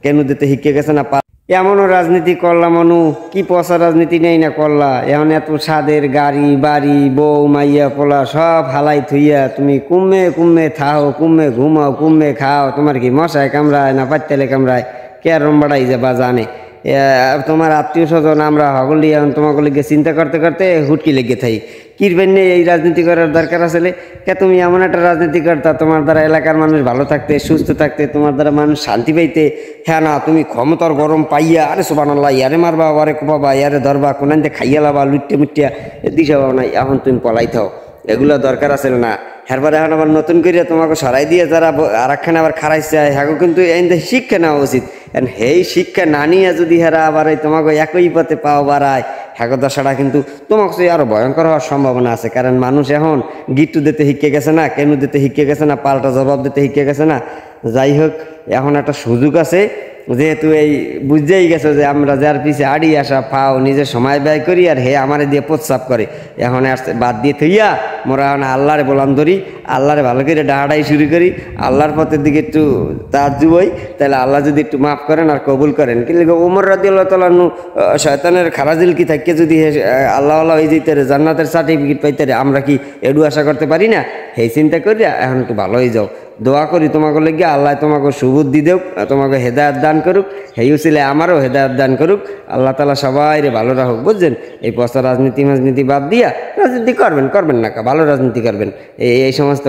কেন দিতে শিখে গেছে না এমনও রাজনীতি করলাম মনু কি পচা রাজনীতি নেই না করলা এখন এত স্বাদের গাড়ি বাড়ি বউ মাইয়া পোলা সব হালাই থুইয়া তুমি কুমে কুমে থাও কুমে ঘুমাও কুমে খাও তোমার কি মশায় কামড়ায় না পাত্তালে কামড়ায় কেরম বাড়াই যাবা জানে তোমার আত্মীয় স্বজন আমরা হগলি এখন তোমাকে লিগে চিন্তা করতে করতে হুটকি লেগে থাই কিরবেন নেই এই রাজনীতি করার দরকার আসলে কে তুমি এমন একটা রাজনীতি করতা তোমার দ্বারা এলাকার মানুষ ভালো থাকতে সুস্থ থাকতে তোমার দ্বারা মানুষ শান্তি পাইতে হ্যাঁ না তুমি ক্ষমতার গরম পাইয়া আরে সুবহানাল্লাহ ইয়ারে মারবা আরে কোপাবা ইয়ারে ধরবা কোনাইতে খাইয়া লাবা লুটতে মুটিয়া দিশা পাও নাই এখন তুমি পলাইথাও এগুলো দরকার আছে না হেরবার এখন আবার নতুন করে তোমাকে সরাই দিয়ে যারা আর একখানে আবার খারাইছে হ্যাঁ কিন্তু এই শিক্ষা নেওয়া উচিত সেই শিক্ষা না নিয়ে যদি হেরা আবার তোমাকে একই পথে পাও বাড়ায় হ্যাঁ দশাটা কিন্তু তোমাকে আরো ভয়ঙ্কর হওয়ার সম্ভাবনা আছে কারণ মানুষ এখন গিট্টু দিতে শিখে গেছে না কেন দিতে শিখে গেছে না পাল্টা জবাব দিতে শিখে গেছে না যাই হোক এখন একটা সুযোগ আছে যেহেতু এই বুঝতেই গেছো যে আমরা যার পিছিয়ে আড়ি আসা পাও নিজের সময় ব্যয় করি আর হে আমারে দিয়ে প্রস্তাব করে এখন বাদ দিয়ে থইয়া মোরা এখন আল্লাহরে বলাম ধরি আল্লাহরে ভালো করে ডাহাডাই শুরু করি আল্লাহর পথের দিকে একটু তাজ্জুব হই তাহলে আল্লাহ যদি একটু মাফ করেন আর কবুল করেন কিন্তু ওমর রাদিয়াল্লাহু তাআলা শয়তানের খারাজিল কি থাকে যদি আল্লাহ আল্লাহ হয়ে যেতে জান্নাতের সার্টিফিকেট পাইতে আমরা কি এডু আশা করতে পারি না সেই চিন্তা করি এখন একটু ভালো হয়ে যাও দোয়া করি তোমাকে লেগে আল্লাহ তোমাকে সুবুদ্ধি দেব তোমাকে হেদায়েত দান করুক হেই উসিলে আমারও হেদায়েত দান করুক আল্লাহ তাআলা সবাই ভালো রাখুক বুঝছেন এই পচা রাজনীতি বাদ দিয়া রাজনীতি করবেন না ভালো রাজনীতি করবেন এই সমস্ত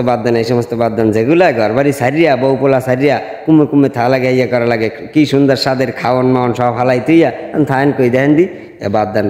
বাদ দেন যেগুলা ঘর বাড়ি সারিয়া বউ পোলা সারিয়া কুমে থা লাগে ইয়ে করা লাগে কি সুন্দর স্বাদের খাওয়ান মাওয়ান সব হালাই তুইয়া থাইন কই দেন দি বাদ দেন